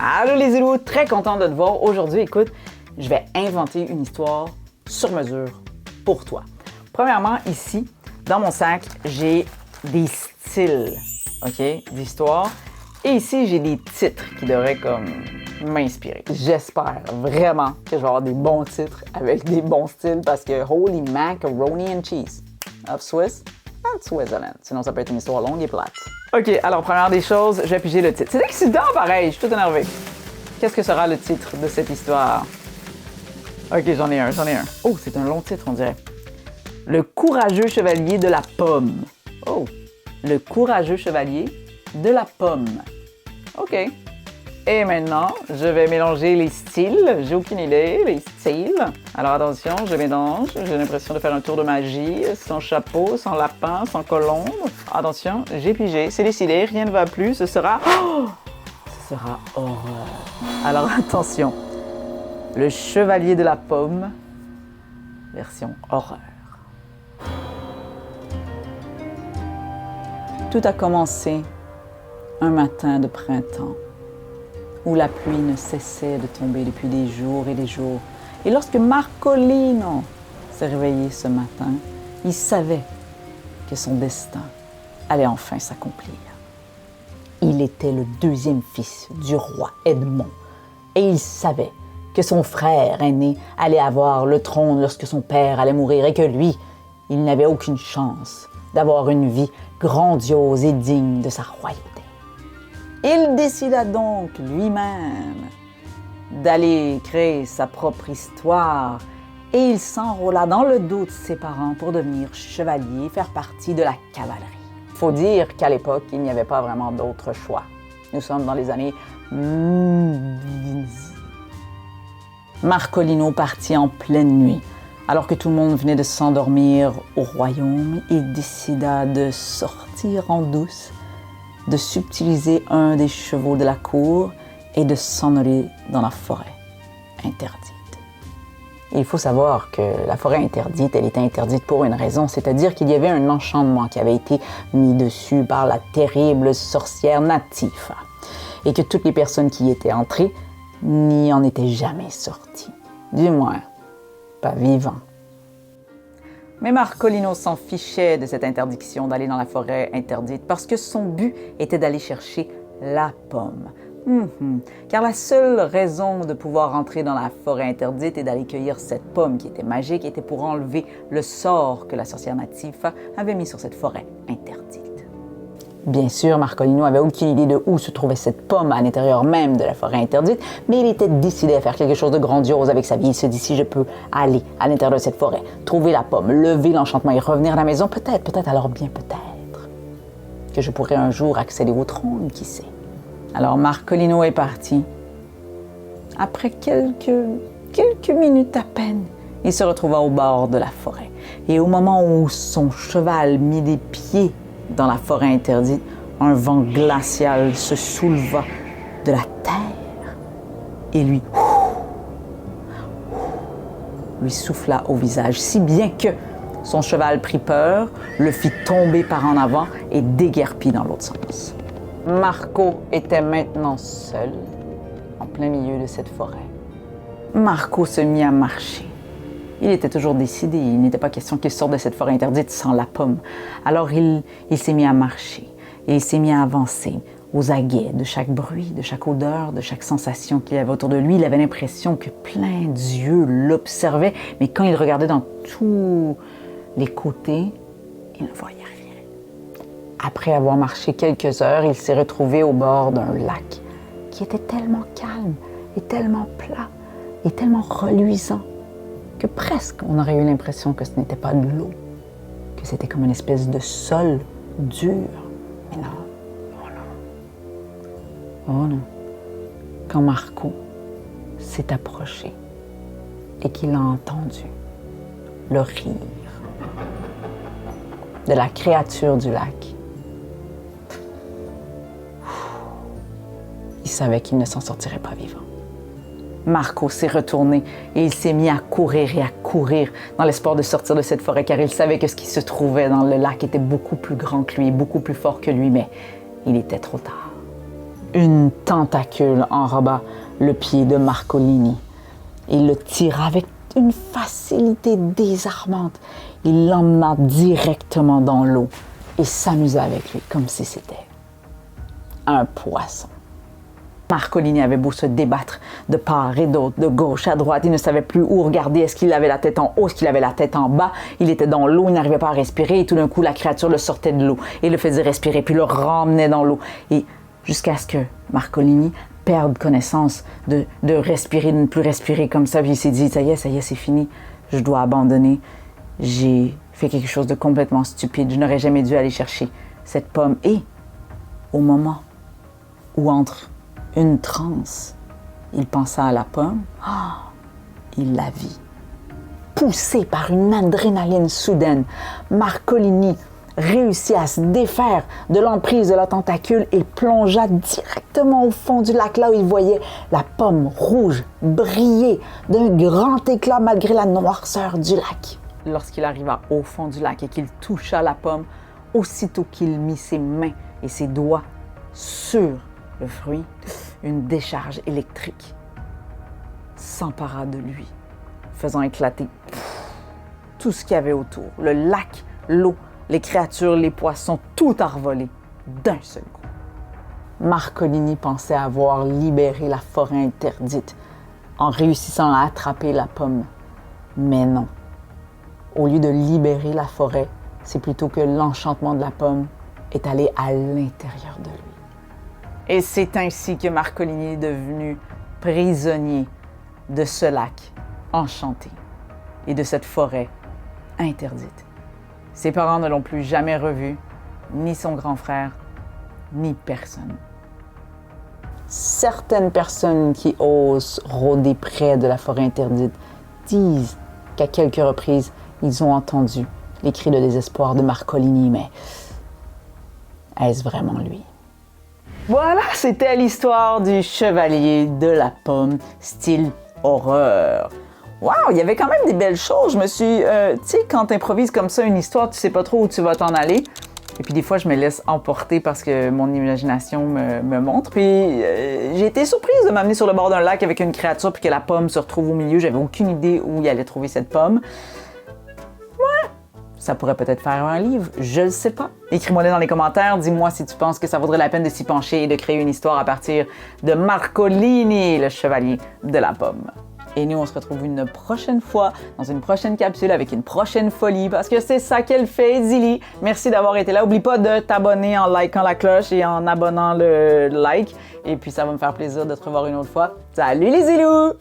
Allô les Zoulous, très content de te voir aujourd'hui. Écoute, je vais inventer une histoire sur mesure pour toi. Premièrement, ici, dans mon sac, j'ai des styles, OK, d'histoire. Et ici, j'ai des titres qui devraient comme m'inspirer. J'espère vraiment que je vais avoir des bons titres avec des bons styles parce que holy macaroni and cheese of Swiss and Switzerland. Sinon, ça peut être une histoire longue et plate. OK, alors première des choses, je vais piger le titre. C'est excitant pareil, je suis tout énervé. Qu'est-ce que sera le titre de cette histoire? OK, j'en ai un. Oh, c'est un long titre, on dirait. Le courageux chevalier de la pomme. Oh, le courageux chevalier de la pomme. OK. Et maintenant, je vais mélanger les styles. J'ai aucune idée, les styles. Alors attention, je mélange. J'ai l'impression de faire un tour de magie, sans chapeau, sans lapin, sans colombe. Attention, j'ai pigé, c'est décidé, rien ne va plus. Ce sera... Oh! Ce sera horreur. Alors attention, le chevalier de la pomme, version horreur. Tout a commencé un matin de printemps, où la pluie ne cessait de tomber depuis des jours et des jours. Et lorsque Marcolino s'est réveillé ce matin, il savait que son destin allait enfin s'accomplir. Il était le deuxième fils du roi Edmond et il savait que son frère aîné allait avoir le trône lorsque son père allait mourir et que lui, il n'avait aucune chance d'avoir une vie grandiose et digne de sa royauté. Il décida donc lui-même d'aller créer sa propre histoire et il s'enrôla dans le dos de ses parents pour devenir chevalier et faire partie de la cavalerie. Il faut dire qu'à l'époque, il n'y avait pas vraiment d'autre choix. Nous sommes dans les années Marcolino partit en pleine nuit. Alors que tout le monde venait de s'endormir au royaume, il décida de sortir en douce, de subtiliser un des chevaux de la cour et de s'en aller dans la forêt interdite. Il faut savoir que la forêt interdite, elle était interdite pour une raison, c'est-à-dire qu'il y avait un enchantement qui avait été mis dessus par la terrible sorcière Natifa et que toutes les personnes qui y étaient entrées n'y en étaient jamais sorties, du moins pas vivants. Mais Marcolino s'en fichait de cette interdiction d'aller dans la forêt interdite parce que son but était d'aller chercher la pomme. Car la seule raison de pouvoir entrer dans la forêt interdite et d'aller cueillir cette pomme qui était magique était pour enlever le sort que la sorcière Natifa avait mis sur cette forêt interdite. Bien sûr, Marcolino avait aucune idée de où se trouvait cette pomme à l'intérieur même de la forêt interdite, mais il était décidé à faire quelque chose de grandiose avec sa vie. Il se dit, si je peux aller à l'intérieur de cette forêt, trouver la pomme, lever l'enchantement et revenir à la maison, peut-être, alors bien peut-être, que je pourrais un jour accéder au trône, qui sait. Alors Marcolino est parti. Après quelques minutes à peine, il se retrouva au bord de la forêt. Et au moment où son cheval mit les pieds dans la forêt interdite, un vent glacial se souleva de la terre et lui souffla au visage, si bien que son cheval prit peur, le fit tomber par en avant et déguerpit dans l'autre sens. Marco était maintenant seul, en plein milieu de cette forêt. Marco se mit à marcher. Il était toujours décidé, il n'était pas question qu'il sorte de cette forêt interdite sans la pomme. Alors il s'est mis à marcher et il s'est mis à avancer aux aguets de chaque bruit, de chaque odeur, de chaque sensation qu'il y avait autour de lui. Il avait l'impression que plein d'yeux l'observaient, mais quand il regardait dans tous les côtés, il ne voyait rien. Après avoir marché quelques heures, il s'est retrouvé au bord d'un lac qui était tellement calme et tellement plat et tellement reluisant que presque on aurait eu l'impression que ce n'était pas de l'eau, que c'était comme une espèce de sol dur. Mais non, oh non. Quand Marco s'est approché et qu'il a entendu le rire de la créature du lac, il savait qu'il ne s'en sortirait pas vivant. Marco s'est retourné et il s'est mis à courir dans l'espoir de sortir de cette forêt car il savait que ce qui se trouvait dans le lac était beaucoup plus grand que lui, beaucoup plus fort que lui, mais il était trop tard. une tentacule enroba le pied de Marcolini. Il le tira avec une facilité désarmante. Il l'emmena directement dans l'eau et s'amusa avec lui comme si c'était un poisson. Marcolini avait beau se débattre de part et d'autre, de gauche à droite. Il ne savait plus où regarder. Est-ce qu'il avait la tête en haut? Est-ce qu'il avait la tête en bas? Il était dans l'eau, il n'arrivait pas à respirer. Et tout d'un coup, la créature le sortait de l'eau et le faisait respirer, puis le ramenait dans l'eau. Et jusqu'à ce que Marcolini perde connaissance de respirer, de ne plus respirer comme ça. Puis il s'est dit, ça y est, c'est fini. Je dois abandonner. J'ai fait quelque chose de complètement stupide. Je n'aurais jamais dû aller chercher cette pomme. Et au moment où entre une transe, il pensa à la pomme. Il la vit. Poussé par une adrénaline soudaine, Marcolini réussit à se défaire de l'emprise de la tentacule et plongea directement au fond du lac, là où il voyait la pomme rouge briller d'un grand éclat malgré la noirceur du lac. Lorsqu'il arriva au fond du lac et qu'il toucha la pomme, aussitôt qu'il mit ses mains et ses doigts sur le fruit, une décharge électrique s'empara de lui, faisant éclater tout ce qu'il y avait autour. Le lac, l'eau, les créatures, les poissons, tout a revolé d'un seul coup. Marcolini pensait avoir libéré la forêt interdite en réussissant à attraper la pomme. Mais non. Au lieu de libérer la forêt, c'est plutôt que l'enchantement de la pomme est allé à l'intérieur de lui. Et c'est ainsi que Marcolini est devenu prisonnier de ce lac enchanté et de cette forêt interdite. Ses parents ne l'ont plus jamais revu, ni son grand frère, ni personne. Certaines personnes qui osent rôder près de la forêt interdite disent qu'à quelques reprises, ils ont entendu les cris de désespoir de Marcolini, mais est-ce vraiment lui? Voilà, c'était l'histoire du chevalier de la pomme, style horreur. Waouh, il y avait quand même des belles choses. Je me suis... tu sais, quand tu improvises comme ça une histoire, tu sais pas trop où tu vas t'en aller. Et puis des fois, je me laisse emporter parce que mon imagination me montre. Puis j'ai été surprise de m'amener sur le bord d'un lac avec une créature puis que la pomme se retrouve au milieu. J'avais aucune idée où il allait trouver cette pomme. Ouais, ça pourrait peut-être faire un livre, je le sais pas. Écris-moi dans les commentaires, dis-moi si tu penses que ça vaudrait la peine de s'y pencher et de créer une histoire à partir de Marcolini, le chevalier de la pomme. Et nous, on se retrouve une prochaine fois dans une prochaine capsule avec une prochaine folie parce que c'est ça qu'elle fait, Zili. Merci d'avoir été là. Oublie pas de t'abonner en likant la cloche et en abonnant le like. Et puis, ça va me faire plaisir de te revoir une autre fois. Salut les Zilous!